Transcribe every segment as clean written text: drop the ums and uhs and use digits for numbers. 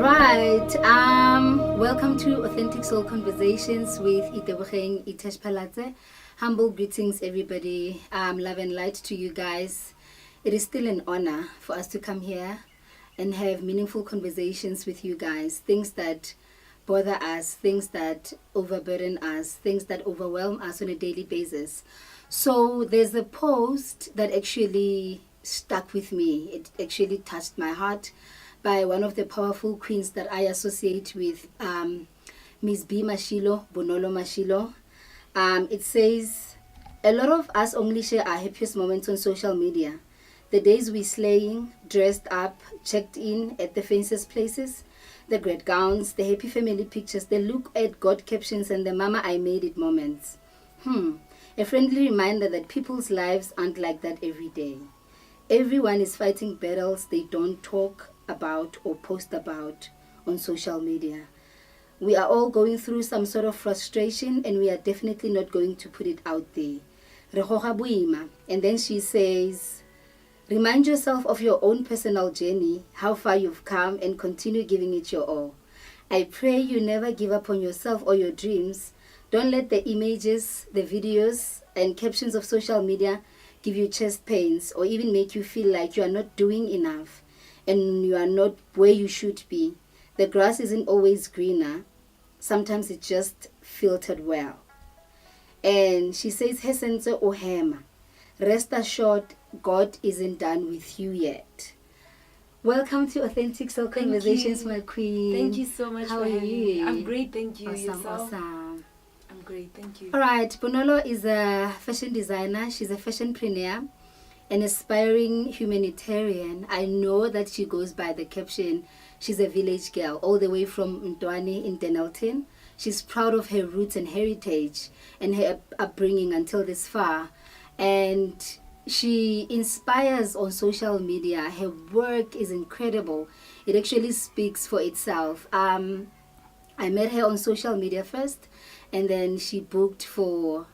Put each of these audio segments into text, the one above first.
Right. Welcome to Authentic Soul Conversations with Itesh. Humble greetings, everybody. Love and light to you guys. It is still an honor for us to come here and have meaningful conversations with you guys. Things that bother us, things that overburden us, things that overwhelm us on a daily basis. So there's a post that actually stuck with me. It actually touched my heart by one of the powerful queens that I associate with, Miss B. Mashilo, Bonolo Mashilo. It says, a lot of us only share our happiest moments on social media. The days we slaying, dressed up, checked in at the fanciest places, the great gowns, the happy family pictures, the look at God captions, and the mama I made it moments. A friendly reminder that people's lives aren't like that every day. Everyone is fighting battles they don't talk about or post about on social media. We are all going through some sort of frustration, and we are definitely not going to put it out there. And then she says, remind yourself of your own personal journey, how far you've come, and continue giving it your all. I pray you never give up on yourself or your dreams. Don't let the images, the videos, and captions of social media give you chest pains or even make you feel like you are not doing enough and you are not where you should be. The grass isn't always greener. Sometimes it's just filtered well. And she says, Hesense Ohema, rest assured, God isn't done with you yet. Welcome to Authentic Soul Conversations, my queen. Thank you so much. How are you? I'm great, thank you. Awesome, Yourself? awesome. I'm great, thank you. All right, Bonolo is a fashion designer. She's a fashionpreneur, an aspiring humanitarian. I know that she goes by the caption, she's a village girl, all the way from Mtwani in Denelton. She's proud of her roots and heritage and her upbringing until this far. And she inspires on social media. Her work is incredible. It actually speaks for itself. I met her on social media first, and then she booked for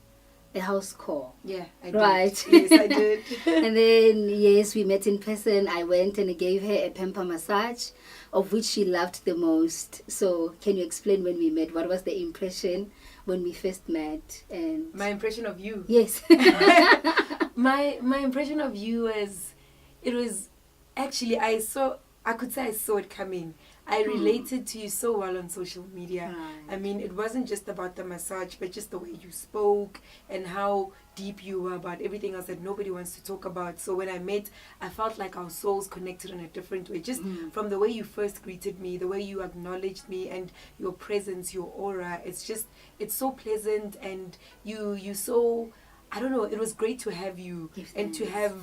a house call. Yeah, I did. Right. Yes, I did. And then, yes, we met in person. I went and I gave her a pamper massage, of which she loved the most. So can you explain when we met? What was the impression when we first met? And My impression of you. yes. My impression of you was, it was actually, I could say I saw it coming. I related to you so well on social media. Right. I mean, it wasn't just about the massage, but just the way you spoke and how deep you were about everything else that nobody wants to talk about. So when I met, I felt like our souls connected in a different way. Just from the way you first greeted me, the way you acknowledged me, and your presence, your aura. It's so pleasant, and you so, I don't know, it was great to have you and to have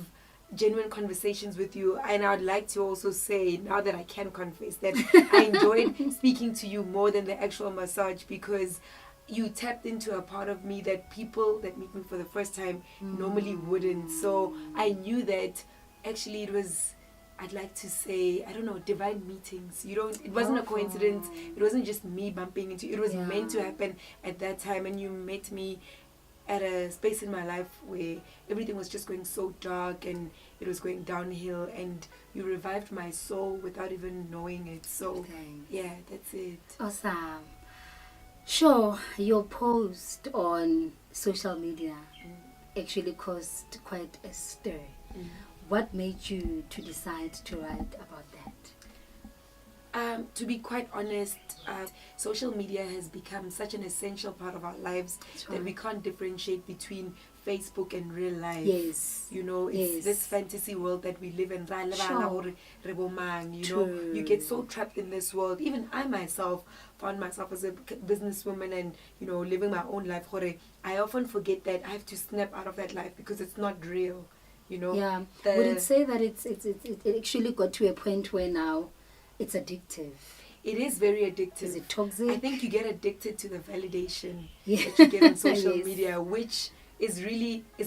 genuine conversations with you. And I would like to also say, now that I can confess, that I enjoyed speaking to you more than the actual massage, because you tapped into a part of me that people that meet me for the first time normally wouldn't. So I knew that actually it was, I'd like to say, I don't know, divine meetings. It wasn't a coincidence. It wasn't just me bumping into you. It was meant to happen at that time. And you met me at a space in my life where everything was just going so dark and it was going downhill, and you revived my soul without even knowing it. So yeah, that's it. Awesome. Sure, your post on social media actually caused quite a stir. What made you to decide to write about that? To be quite honest, social media has become such an essential part of our lives that we can't differentiate between Facebook and real life. Yes. You know, it's this fantasy world that we live in. Sure. You know, you get so trapped in this world. Even I myself found myself as a businesswoman and, you know, living my own life. I often forget that I have to snap out of that life because it's not real. You know. Yeah. Would it say that it actually got to a point where now it's addictive? It is very addictive. Is it toxic? I think you get addicted to the validation Yeah. that you get on social media, which is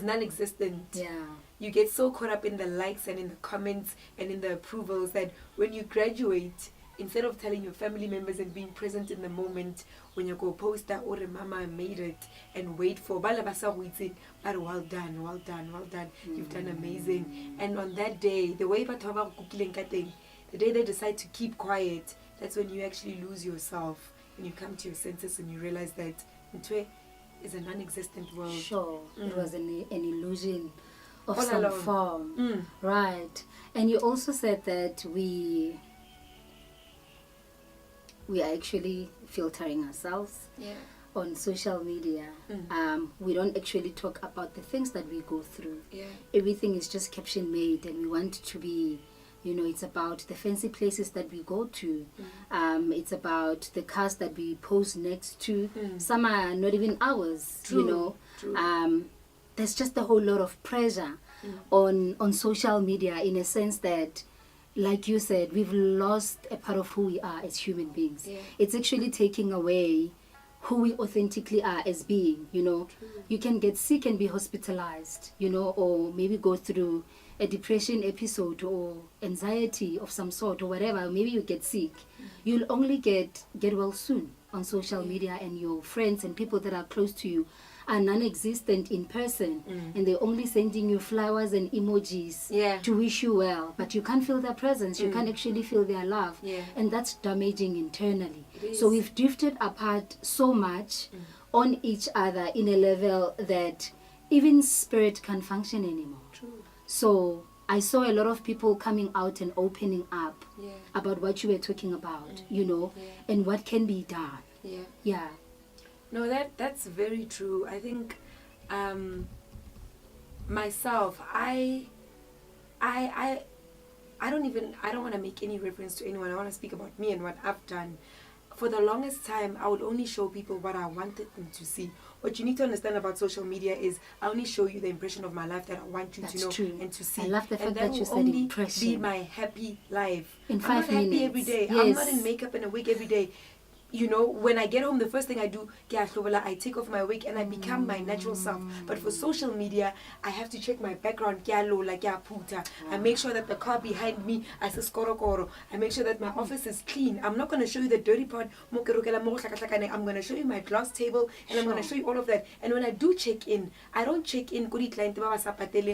non-existent. Yeah. You get so caught up in the likes and in the comments and in the approvals that when you graduate, instead of telling your family members and being present in the moment, when you go post that, oh, mama, I made it, and wait for, well done, well done, well done, you've done amazing. And on that day, the way the day they decide to keep quiet, that's when you actually lose yourself and you come to your senses and you realize that Ntwe is a non-existent world. Sure, it was an illusion of All some alone. form. Right. And you also said that we are actually filtering ourselves Yeah. on social media. We don't actually talk about the things that we go through. Yeah. Everything is just caption made, and we want to be, it's about the fancy places that we go to. It's about the cars that we pose next to. Some are not even ours. True. There's just a whole lot of pressure on social media, in a sense that, like you said, we've lost a part of who we are as human beings. Yeah. It's actually taking away who we authentically are as being. You can get sick and be hospitalized, or maybe go through a depression episode or anxiety of some sort or whatever. Maybe you get sick. You'll only get well soon on social media, and your friends and people that are close to you are non-existent in person, and they're only sending you flowers and emojis to wish you well, but you can't feel their presence. You can't actually feel their love, and that's damaging internally. So we've drifted apart so much on each other in a level that even spirit can't function anymore. So I saw a lot of people coming out and opening up about what you were talking about, and what can be done. Yeah. No, that's very true. I think myself, I don't want to make any reference to anyone. I want to speak about me and what I've done. For the longest time, I would only show people what I wanted them to see. What you need to understand about social media is I only show you the impression of my life that I want you to know and to see. I love the fact that you will said only impression. be my happy life. In 5 I'm not happy minutes. every day. Yes. I'm not in makeup and a wig every day. When I get home, the first thing I do, I take off my wig and I become my natural self. But for social media, I have to check my background. I make sure that the car behind me is korokoro. I make sure that my office is clean. I'm not going to show you the dirty part. I'm going to show you my glass table, and I'm going to show you all of that. And when I do check in, I don't check in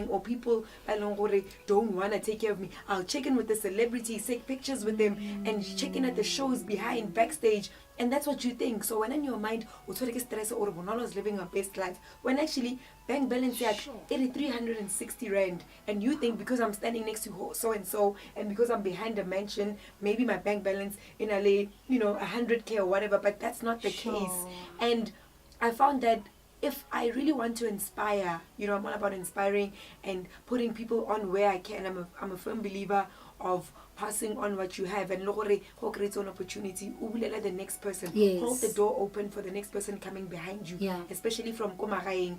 or people don't want to take care of me. I'll check in with the celebrities, take pictures with them, and check in at the shows behind, backstage. And that's what you think. So when in your mind, stress or Bonolo is living her best life, when actually bank balance at 360 rand, and you think because I'm standing next to so and so, and because I'm behind a mansion, maybe my bank balance in LA, 100K or whatever. But that's not the case. And I found that if I really want to inspire, I'm all about inspiring and putting people on where I can. I'm a firm believer of passing on what you have, and who creates an opportunity, the next person. Hold the door open for the next person coming behind you. Especially from Komagaeng,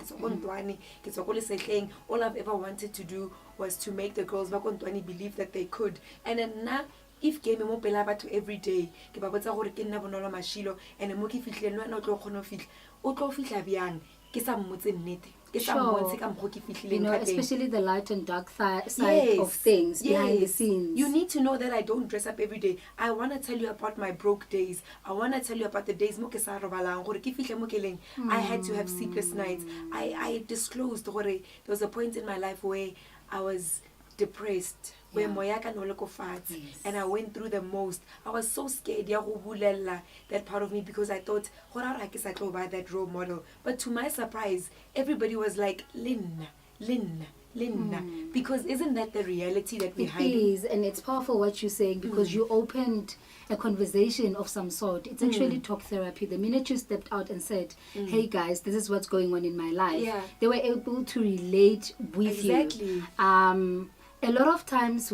all I've ever wanted to do was to make the girls believe that they could. And then now, if game mo pela batho every day ke ba botsa gore ke nna Bonolo Mashilo, and mo ke fitlhele no ana o tlo kgona fihla o tlo fihla byang ke sa mmotse nnete ke sa mmotse ka mgo ke fihlileng ka teng. Especially the light and dark side of things behind the scenes. You need to know that I don't dress up every day. I want to tell you about my broke days. I want to tell you about the days mo ke sa robalang gore ke fihle mo keleng. I had to have sleepless nights. I disclosed gore there was a point in my life where I was depressed, where moyaka no loko fats, and I went through the most. I was so scared ya go bulela that part of me, because I thought hora ra ke sa tlo ba that role model. But to my surprise, everybody was like Lynn, because isn't that the reality that we hide? It is, and it's powerful what you're saying, because you opened a conversation of some sort. It's actually talk therapy. The minute you stepped out and said, hey guys, this is what's going on in my life, they were able to relate with you. A lot of times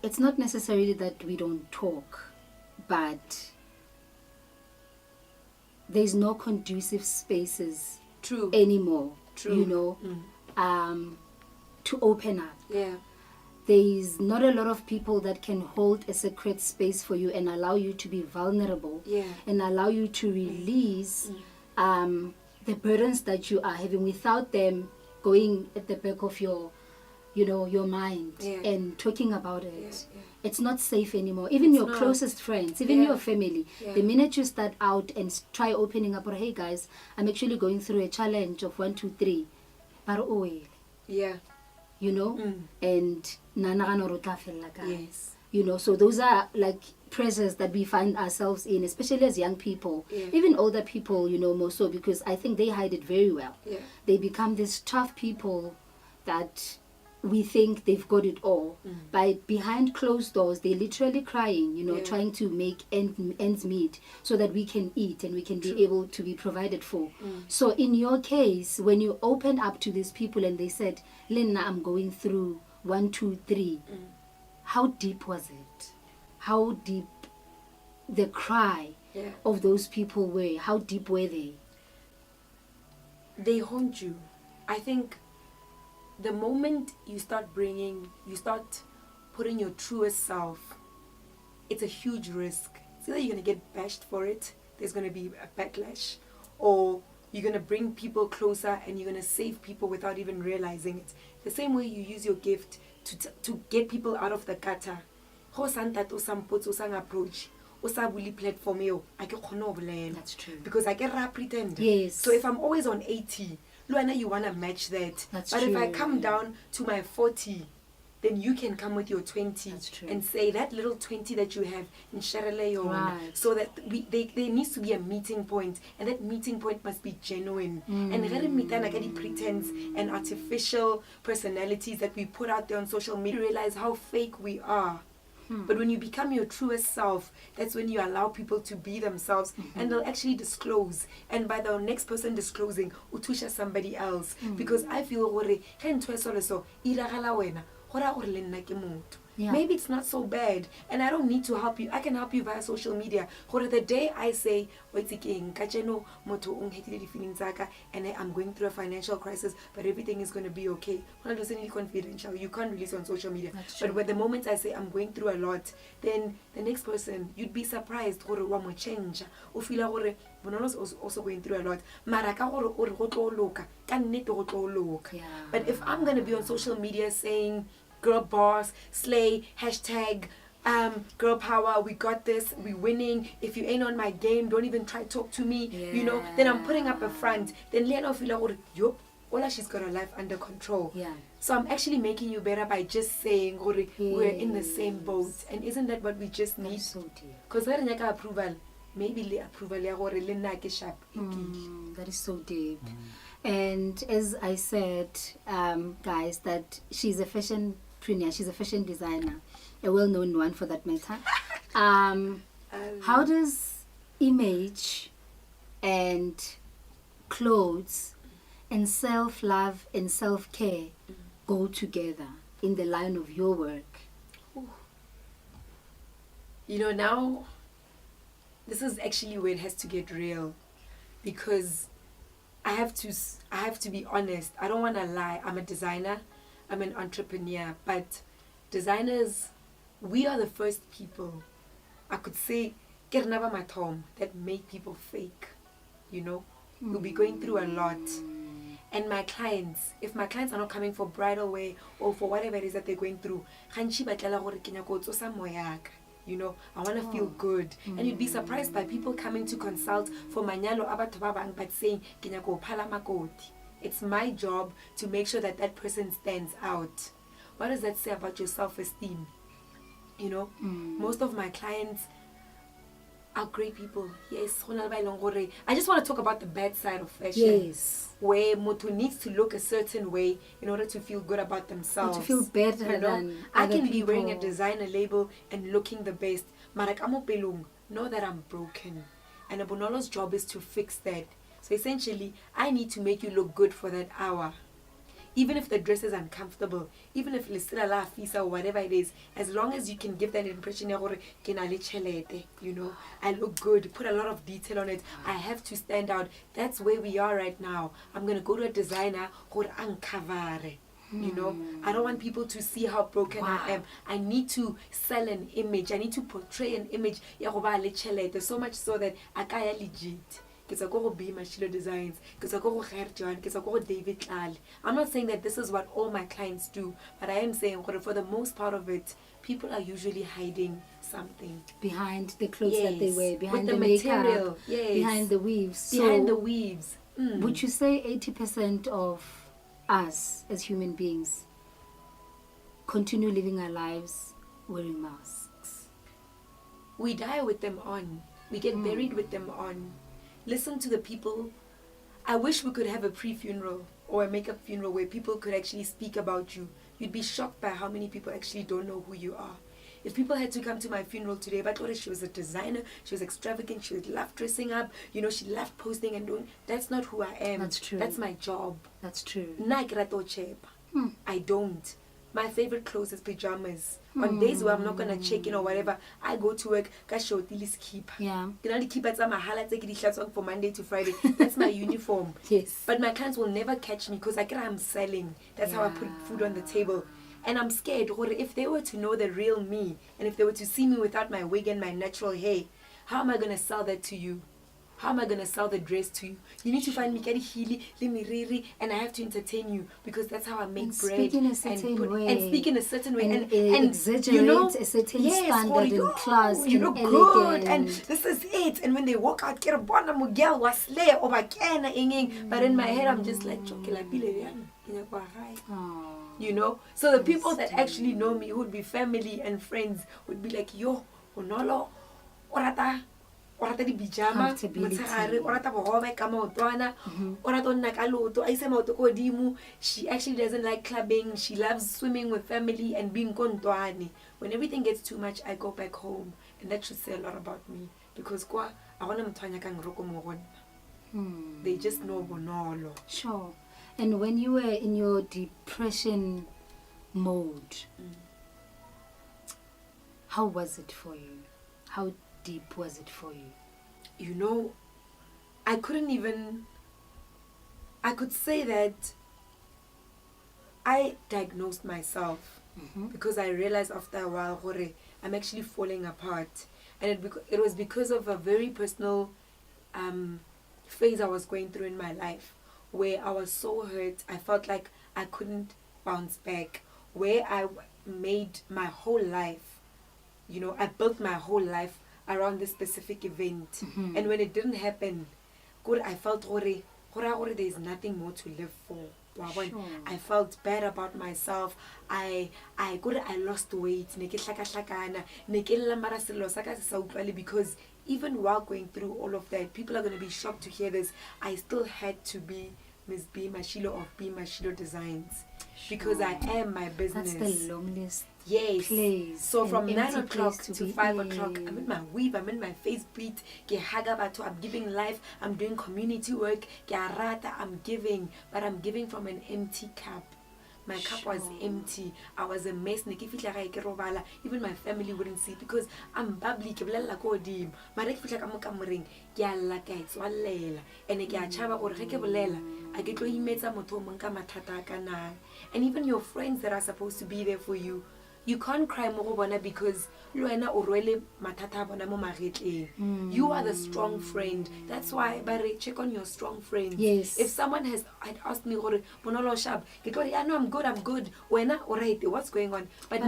it's not necessarily that we don't talk, but there's no conducive spaces anymore, to open up. There's not a lot of people that can hold a sacred space for you and allow you to be vulnerable, and allow you to release the burdens that you are having without them going at the back of your mind and talking about it. It's not safe anymore. Even your closest friends, even your family, the minute you start out and try opening up, or hey guys, I'm actually going through a challenge of 1, 2, 3, and you know. So those are like pressures that we find ourselves in, especially as young people, Yeah. even older people, you know, more so, because I think they hide it very well. Yeah. They become these tough people that we think they've got it all. But behind closed doors, they're literally crying, you know, Yeah. trying to make ends meet so that we can eat and we can True. be able to be provided for. So in your case, when you opened up to these people and they said, Lena, I'm going through 1, 2, 3, how deep was it? How deep the cry Yeah. of those people were? How deep were they? They haunt you. I think the moment you start putting your truest self, it's a huge risk. It's either you're going to get bashed for it, there's going to be a backlash, or you're going to bring people closer and you're going to save people without even realizing it. The same way you use your gift to get people out of the gutter. Ho santa to some puts or approach. Platform, That's true. because I can pretend. Yes. So if I'm always on 80, Luana, you want to match that. That's but if I true. come down to my 40, then you can come with your 20 That's true. and say that little 20 that you have in Sharele, Right. so that there needs to be a meeting point, and that meeting point must be genuine. And the pretense and artificial personalities that we put out there on social media, realize how fake we are. But when you become your truest self, that's when you allow people to be themselves, and they'll actually disclose. And by the next person disclosing, utusha somebody else. Because I feel Yeah. maybe it's not so bad, and I don't need to help you. I can help you via social media. The day I say, and I'm going through a financial crisis, but everything is going to be okay. Confidential. You can't release on social media. That's But true. when the moment I say I'm going through a lot, then the next person, you'd be surprised. Change. Bonolo's also going through a lot. Yeah. But if I'm going to be on social media saying, girl boss, slay, hashtag, girl power, we got this, we winning, if you ain't on my game, don't even try to talk to me, you know, then I'm putting up a front. Then Lena feel like, yup, Ola, she's got her life under control. Yeah. So I'm actually making you better by just saying, we're in the same boat. And isn't that what we just need? That's so deep. Because approval, maybe the approval, sharp. That is so deep. And as I said, guys, that she's a fashionpreneur, she's a fashion designer, a well-known one for that matter. How does image and clothes and self-love and self-care go together in the line of your work? You know, now, this is actually where it has to get real, because I have to be honest. I don't want to lie. I'm a designer. I'm an entrepreneur. But designers, we are the first people, I could say, that make people fake. You know, we'll be going through a lot. And my clients, if my clients are not coming for bridal wear or for whatever it is that they're going through, you know, I want to feel good. And you'd be surprised by people coming to consult for manyalo abatobabang but saying, it's my job to make sure that that person stands out. What does that say about your self-esteem? You know, most of my clients are great people. Yes, I just want to talk about the bad side of fashion. Yes. Where Moto needs to look a certain way in order to feel good about themselves. To feel better You know? than I other can be people. wearing a designer label and looking the best. Marak amo pelung, know that I'm broken. And a Bonolo's job is to fix that. So essentially, I need to make you look good for that hour. Even if the dress is uncomfortable, even if it's still a la fisa or whatever it is, as long as you can give that impression, you know, I look good, put a lot of detail on it, I have to stand out. That's where we are right now. I'm going to go to a designer, you know, I don't want people to see how broken I am. I need to sell an image. I need to portray an image. So much so that I can't legit. Mashilo Designs, David Tlale. I'm not saying that this is what all my clients do, but I am saying for the most part of it, people are usually hiding something Behind the clothes that they wear, behind with the material, makeup, behind the weaves. behind So the weaves. would you say 80% of us as human beings continue living our lives wearing masks? We die with them on. We get buried with them on. Listen to the people. I wish we could have a pre-funeral or a makeup funeral where people could actually speak about you. You'd be shocked by how many people actually don't know who you are. If people had to come to my funeral today, but she was a designer, she was extravagant, she loved dressing up, you know, she loved posting and doing. That's not who I am. That's true. That's my job. That's true. I don't. My favorite clothes is pajamas. On days where I'm not gonna check in or whatever, I go to work. Keep. Yeah. Keep for Monday to Friday. That's my uniform. Yes. But my clients will never catch me because I'm selling. That's how I put food on the table. And I'm scared. If they were to know the real me, and if they were to see me without my wig and my natural hair, how am I gonna sell that to you? How am I going to sell the dress to you? You need to find me Kari Hili, Limiriri, and I have to entertain you because that's how I make and bread. Speak in a certain way. And speak in a certain way. And exaggerate you know, a certain yes, standard and class. You look elegant. good. And this is it. And when they walk out, but in my head, I'm just like, you know? So the people that actually know me, who would be family and friends, would be like, yo, Bonolo, orata. Orata di pijama, orata bohobe ka maotwana, orata nna ka loto, a ise maoto ko godimo. She actually doesn't like clubbing. She loves swimming with family and being kontwane. When everything gets too much, I go back home, and that should say a lot about me because kwa I want mthwanya ka ngroko mo gona. They just know Bonolo. Sure. And when you were in your depression mode, how was it for you? How deep was it for you? You know, I could say that I diagnosed myself because I realized after a while, I'm actually falling apart. And it was because of a very personal phase I was going through in my life where I was so hurt. I felt like I couldn't bounce back, where I made my whole life, you know, I built my whole life around this specific event. And when it didn't happen, I felt there's nothing more to live for. Sure. I felt bad about myself. I lost weight because even while going through all of that, people are going to be shocked to hear this. I still had to be Miss B Mashilo of B Mashilo Designs because I am my business. That's the loneliest place. So from 9 o'clock to 5 o'clock, I'm in my weave, I'm in my face beat, I'm giving life, I'm doing community work, I'm giving, but I'm giving from an empty cup. My cup was empty. I was a mess. Even my family wouldn't see it because I'm bubbly. And even your friends that are supposed to be there for you, you can't cry more because you are the strong friend. That's why check on your strong friends. Yes. If someone had asked me, Bonolo Shab, I know I'm good. What's going on? But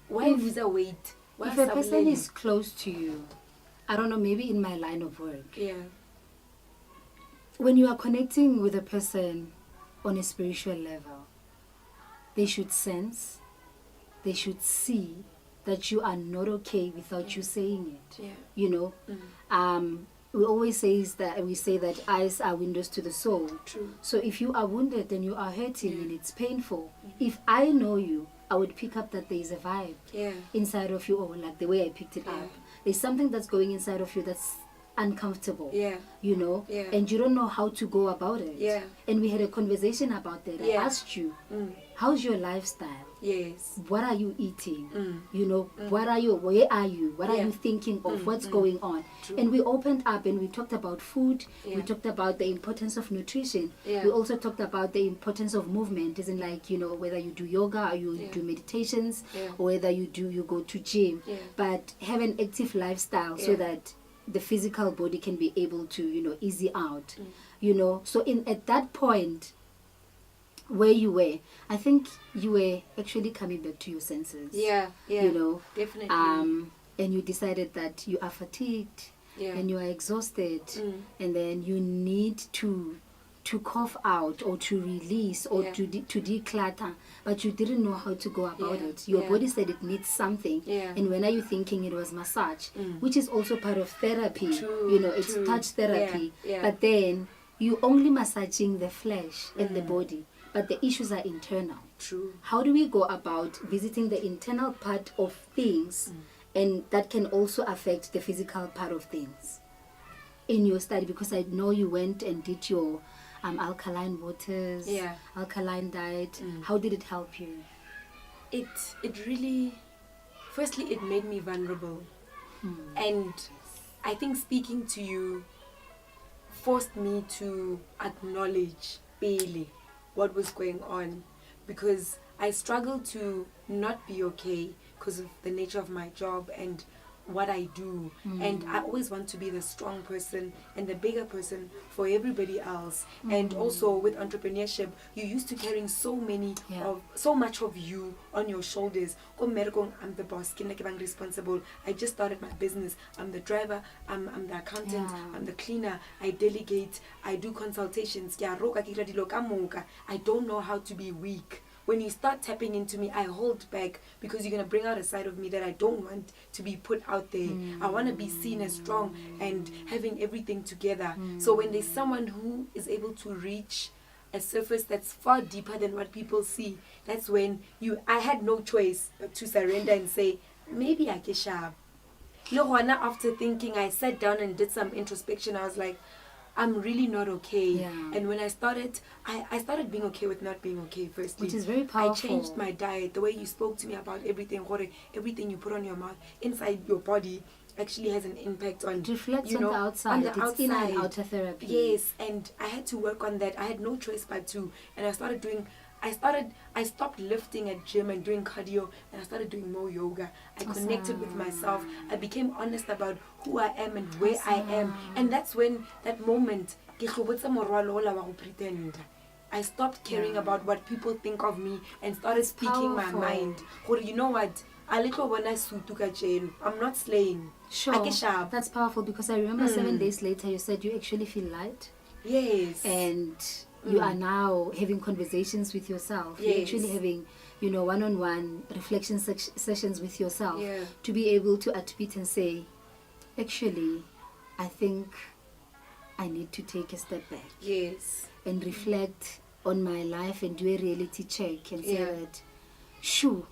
why lose a weight? If a person is close to you, I don't know, maybe in my line of work. Yeah. When you are connecting with a person on a spiritual level, they should sense, they should see that you are not okay without you saying it. Yeah. You know, we always say that eyes are windows to the soul. True. So if you are wounded and you are hurting and it's painful, if I know you, I would pick up that there is a vibe inside of you, or like the way I picked it up. There's something that's going inside of you that's uncomfortable, you know, and you don't know how to go about it. And we had a conversation about that. I asked you, how's your lifestyle? Yes. What are you eating? You know, where are you? What are you thinking of? What's going on? True. And we opened up and we talked about food. We talked about the importance of nutrition. We also talked about the importance of movement, isn't like, you know, whether you do yoga or you do meditations or whether you go to gym, but have an active lifestyle so that the physical body can be able to, you know, easy out, you know. So at that point where you were, I think you were actually coming back to your senses. You know, definitely. And you decided that you are fatigued and you are exhausted, and then you need to to cough out or to release or to declutter, but you didn't know how to go about it. Your body said it needs something. And when are you thinking it was massage, which is also part of therapy? True, It's touch therapy. Yeah. But then you only massaging the flesh and the body, but the issues are internal. True. How do we go about visiting the internal part of things, and that can also affect the physical part of things in your study? Because I know you went and did your alkaline waters, alkaline diet. How did it help you? It really, firstly, it made me vulnerable. And I think speaking to you forced me to acknowledge really what was going on, because I struggled to not be okay because of the nature of my job and what I do. And I always want to be the strong person and the bigger person for everybody else. And also with entrepreneurship, you're used to carrying so much of you on your shoulders. I'm the boss, I'm responsible. I just started my business. I'm the driver, I'm the accountant, I'm the cleaner, I delegate, I do consultations. I don't know how to be weak. When you start tapping into me, I hold back because you're going to bring out a side of me that I don't want to be put out there. I want to be seen as strong and having everything together. So when there's someone who is able to reach a surface that's far deeper than what people see, that's when I had no choice but to surrender and say, maybe I get sharp. After thinking, I sat down and did some introspection. I was like, I'm really not okay. And when I started being okay with not being okay, firstly. Which is very powerful. I changed my diet, the way you spoke to me about everything you put on your mouth, inside your body, actually has an impact on... It reflects on the outside. It's inner and outer therapy. Yes, and I had to work on that. I had no choice but to. And I stopped lifting at gym and doing cardio, and I started doing more yoga. I connected with myself. I became honest about who I am and where I am. And that's when that moment, I stopped caring about what people think of me and started speaking my mind. You know what? I'm not slaying. Sure. That's powerful, because I remember 7 days later you said you actually feel light. Yes. And you are now having conversations with yourself. You're actually having, one-on-one reflection sessions with yourself to be able to admit and say, actually, I think I need to take a step back. Yes. And reflect on my life and do a reality check and say that, sure,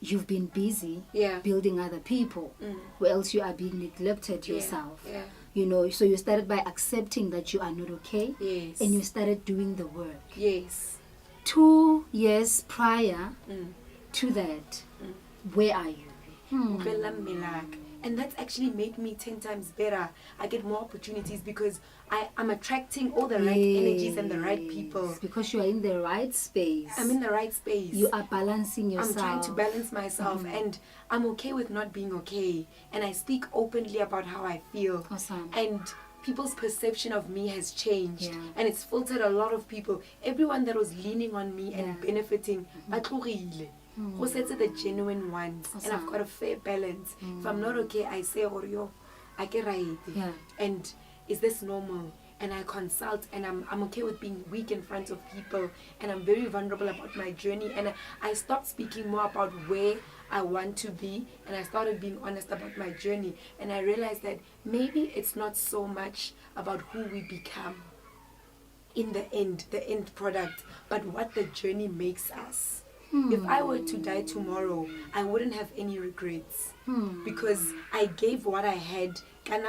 you've been busy building other people, or else you are being neglected yourself. So you started by accepting that you are not okay, and you started doing the work. Yes. 2 years prior to that, where are you? And that's actually made me 10 times better. I get more opportunities because I'm attracting all the right energies and the right people. Because you are in the right space. I'm in the right space. You are balancing yourself. I'm trying to balance myself, and I'm okay with not being okay. And I speak openly about how I feel. Awesome. And people's perception of me has changed. And it's filtered a lot of people. Everyone that was leaning on me and benefiting, who said the genuine ones. And I've got a fair balance. If I'm not okay, I say, I get right. And is this normal? And I consult, and I'm okay with being weak in front of people, and I'm very vulnerable about my journey. And I stopped speaking more about where I want to be, and I started being honest about my journey. And I realized that maybe it's not so much about who we become in the end product, but what the journey makes us. If I were to die tomorrow, I wouldn't have any regrets because I gave what I had. I'm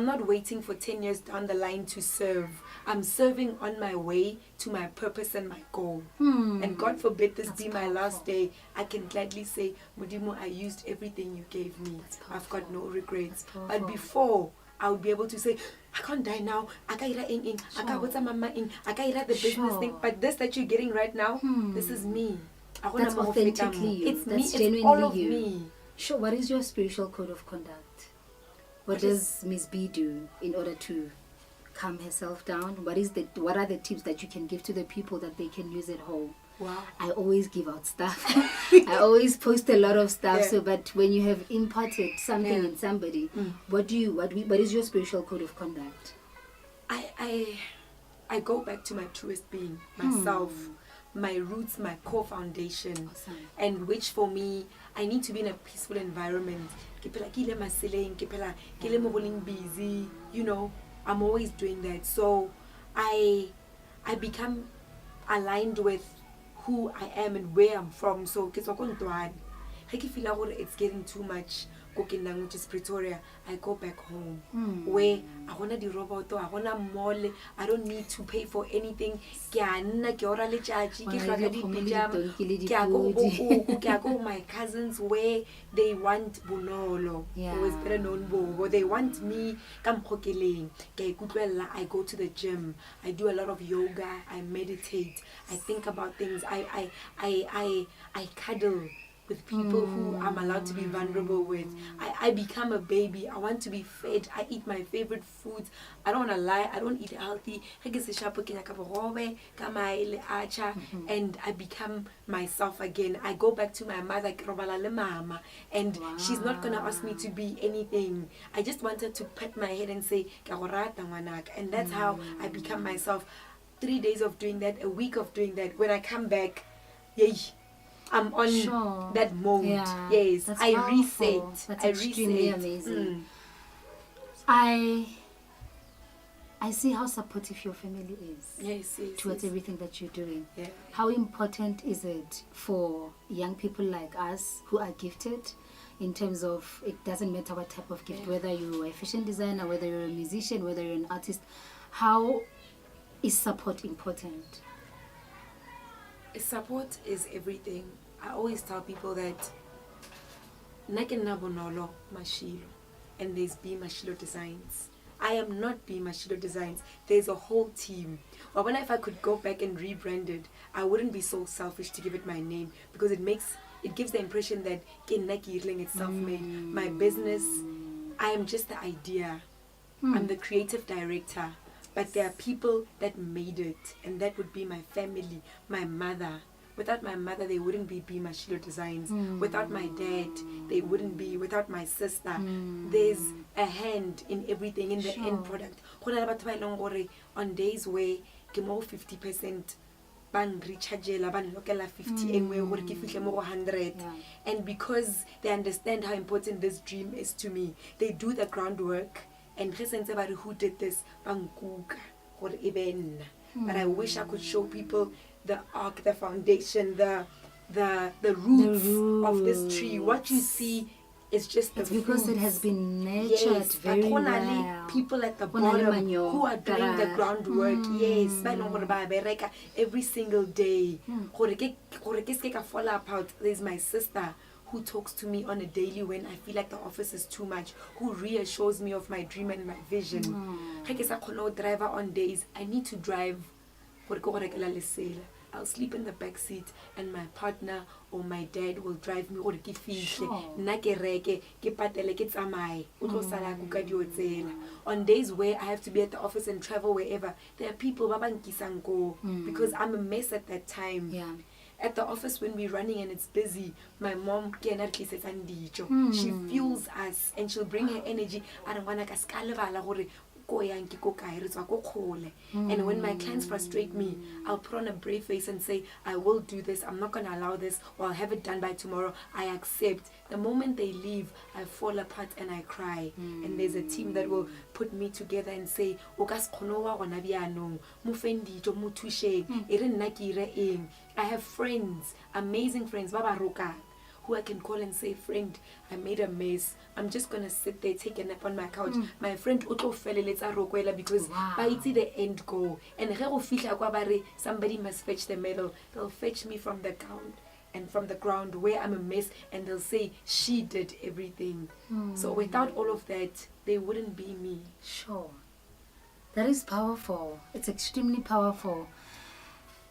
not waiting for 10 years down the line to serve. I'm serving on my way to my purpose and my goal. And God forbid this be my last day, I can gladly say, Mudimu, I used everything you gave me. I've got no regrets. But before, I would be able to say, I can't die now. I can't the business thing. But this that you're getting right now, this is me. That's authentically you. It's That's me. Genuinely It's all of you. me. Sure. What is your spiritual code of conduct? What does Miss B do in order to calm herself down? What are the tips that you can give to the people that they can use at home? Wow. I always give out stuff. I always post a lot of stuff. So, but when you have imparted something in somebody, what is your spiritual code of conduct? I go back to my truest being, myself, my roots, my core foundation. Awesome. And which for me, I need to be in a peaceful environment. Busy, you know, I'm always doing that. So I become aligned with who I am and where I'm from. So ke tswa ko Ntwana. Ge ke feel like it's getting too much, which is Pretoria, I go back home where I wanna di roboto, I wanna mall, I don't need to pay for anything. Ke a nna ke ora letšatši, ke hlwaka di-pyjama, ke a go my cousins where they want Bonolo, who is better known Bobo. They want me ka mokgo ke leng. Ke a ikutlwela, I go to the gym, I do a lot of yoga, I meditate, I think about things, I cuddle with people who I'm allowed to be vulnerable with. I become a baby. I want to be fed. I eat my favorite foods. I don't want to lie. I don't eat healthy. And I become myself again. I go back to my mother, and she's not going to ask me to be anything. I just wanted to pat my head and say, and that's how I become myself. 3 days of doing that, a week of doing that. When I come back, yay, I'm on that mode. Yeah, yes, I powerful. reset. That's I extremely reset. amazing. I see how supportive your family is Yes, towards everything that you're doing. Yeah. How important is it for young people like us who are gifted, in terms of, it doesn't matter what type of gift, whether you're a fashion designer, whether you're a musician, whether you're an artist, how is support important? Support is everything. I always tell people that Nakena Bonolo Mashilo, and there's B Mashilo Designs. I am not B Mashilo Designs. There's a whole team. But when if I could go back and rebrand it, I wouldn't be so selfish to give it my name, because it gives the impression that it's self-made. My business, I am just the idea. I'm the creative director. But there are people that made it, and that would be my family, my mother. Without my mother, they wouldn't be Mashilo Designs. Without my dad, they wouldn't be. Without my sister, there's a hand in everything, in the end product. On days where ke mo 50%, ban rechargela, ban lokela 50 anyway, or ke fihle mo 100. And because they understand how important this dream is to me, they do the groundwork. And everybody who did this, but I wish I could show people the arc, the foundation, the roots of this tree. What you see is just the because fruits. It has been nurtured very well. People at the bottom who are doing the groundwork. Yes, every single day. Fall apart. There's my sister who talks to me on a daily when I feel like the office is too much, who reassures me of my dream and my vision. Driver on days I need to drive. I'll sleep in the back seat and my partner or my dad will drive me. On days where I have to be at the office and travel wherever, there are people because I'm a mess at that time. Yeah. At the office when we're running and it's busy, my mom she fuels us and she'll bring her energy. And when my clients frustrate me, I'll put on a brave face and say, I will do this, I'm not going to allow this, or I'll have it done by tomorrow. I accept. The moment they leave, I fall apart and I cry. And there's a team that will put me together and say, I have friends, amazing friends, Baba Roka, who I can call and say, friend, I made a mess. I'm just going to sit there, take a nap on my couch. My friend Uto fell because I see the end goal. And somebody must fetch the medal. They'll fetch me from the ground and from the ground where I'm a mess, and they'll say, she did everything. So without all of that, they wouldn't be me. Sure. That is powerful. It's extremely powerful.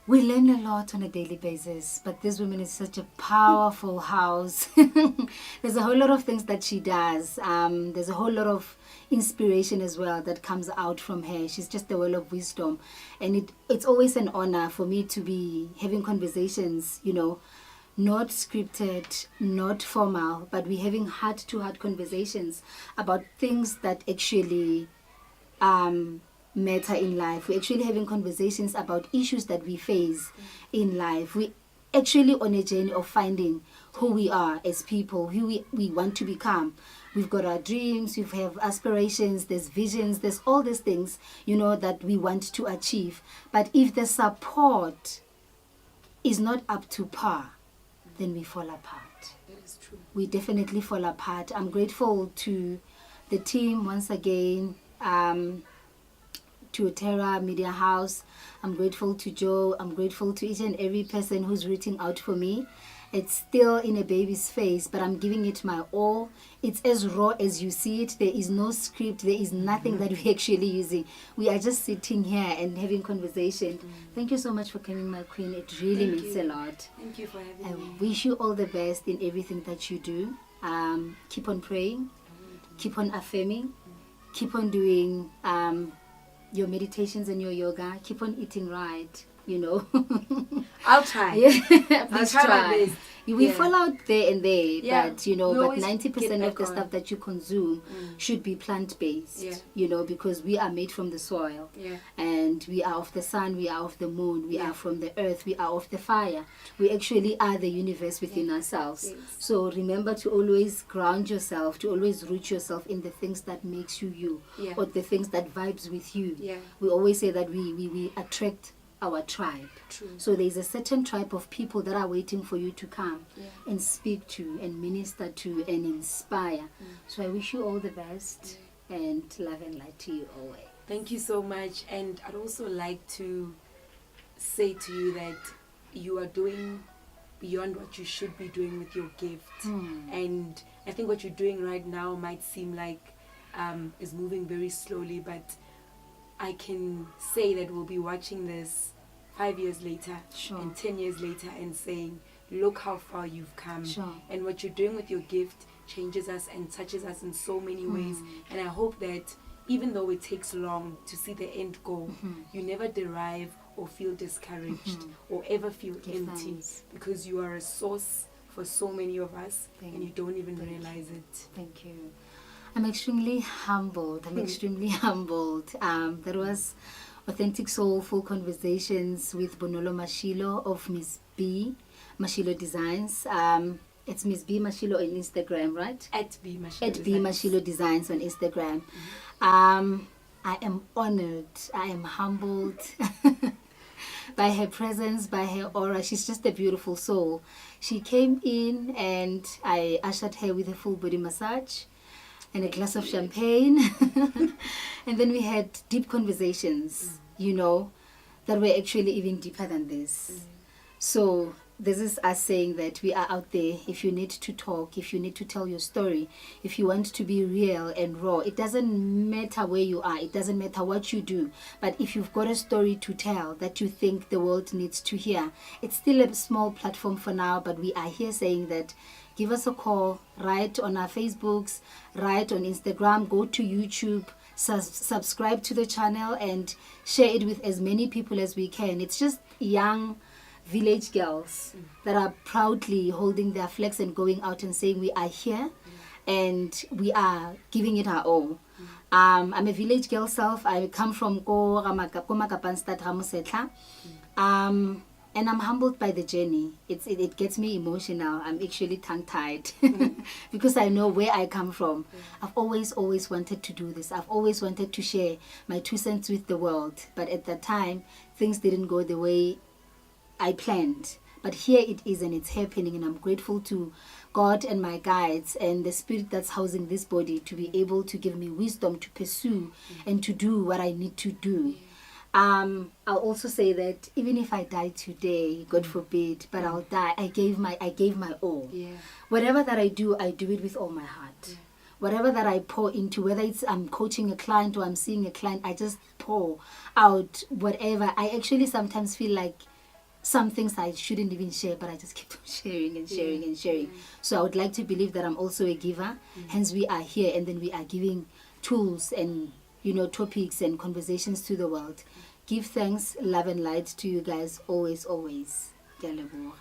We learn a lot on a daily basis, but this woman is such a powerful house. There's a whole lot of things that she does. There's a whole lot of inspiration as well that comes out from her. She's just a well of wisdom. And it's always an honor for me to be having conversations, you know, not scripted, not formal, but we're having heart-to-heart conversations about things that actually matter in life. We're actually having conversations about issues that we face in life. We actually on a journey of finding who we are as people, who we want to become. We've got our dreams, we have aspirations, there's visions, there's all these things, that we want to achieve. But if the support is not up to par, then we fall apart. That is true. We definitely fall apart. I'm grateful to the team once again, to Terra Media House. I'm grateful to Joe. I'm grateful to each and every person who's rooting out for me. It's still in a baby's face, but I'm giving it my all. It's as raw as you see it. There is no script. There is nothing that we're actually using. We are just sitting here and having conversation. Thank you so much for coming, my queen. It really means a lot. Thank you for having I me. wish you all the best in everything that you do. Keep on praying. Keep on affirming. Keep on doing your meditations and your yoga. Keep on eating right. I'll try. Yeah, I'll try my best. We Yeah. fall out there and there, Yeah, but we but always 90% get of the back on. stuff that you consume should be plant-based. Because we are made from the soil, Yeah. and we are of the sun, we are of the moon, we Yeah. are from the earth, we are of the fire. We actually are the universe within ourselves. Yes. So remember to always ground yourself, to always root yourself in the things that makes you, Yeah. or the things that vibes with you. Yeah. We always say that we attract our tribe. True. So there's a certain tribe of people that are waiting for you to come Yeah. and speak to and minister to and inspire. So I wish you all the best and love and light to you always. Thank you so much. And I'd also like to say to you that you are doing beyond what you should be doing with your gift. And I think what you're doing right now might seem like is moving very slowly, but I can say that we'll be watching this 5 years later Sure. and 10 years later and saying, look how far you've come. Sure. And what you're doing with your gift changes us and touches us in so many ways. And I hope that even though it takes long to see the end goal, you never derive or feel discouraged or ever feel Give empty, thanks. because you are a source for so many of us and you don't even thank realize it. Thank you. I'm extremely humbled. That was Authentic Soulful Conversations with Bonolo Mashilo of Miss B Mashilo Designs. It's Miss B Mashilo on Instagram, right? At B Mashilo. At B Mashilo Designs on Instagram. I am honored. I am humbled by her presence, by her aura. She's just a beautiful soul. She came in and I ushered her with a full body massage and a glass of champagne. And then we had deep conversations, that were actually even deeper than this. So this is us saying that we are out there. If you need to talk, if you need to tell your story, if you want to be real and raw, it doesn't matter where you are, it doesn't matter what you do, but if you've got a story to tell that you think the world needs to hear, it's still a small platform for now, but we are here saying that give us a call, write on our Facebooks, write on Instagram, go to YouTube, subscribe to the channel and share it with as many people as we can. It's just young village girls that are proudly holding their flags and going out and saying we are here and we are giving it our all. I'm a village girl self. I come from Makapanstad Ramosetla. And I'm humbled by the journey. It gets me emotional. I'm actually tongue-tied because I know where I come from. I've always wanted to do this. I've always wanted to share my 2 cents with the world. But at that time, things didn't go the way I planned. But here it is and it's happening, and I'm grateful to God and my guides and the spirit that's housing this body to be able to give me wisdom to pursue and to do what I need to do. I'll also say that even if I die today, God forbid, but I'll die, I gave my all. Yeah. Whatever that I do it with all my heart. Whatever that I pour into, whether it's I'm coaching a client or I'm seeing a client, I just pour out whatever. I actually sometimes feel like some things I shouldn't even share, but I just keep on sharing and sharing and sharing. So I would like to believe that I'm also a giver. Hence we are here, and then we are giving tools and topics and conversations to the world. Give thanks, love and light to you guys always. Ke a leboha.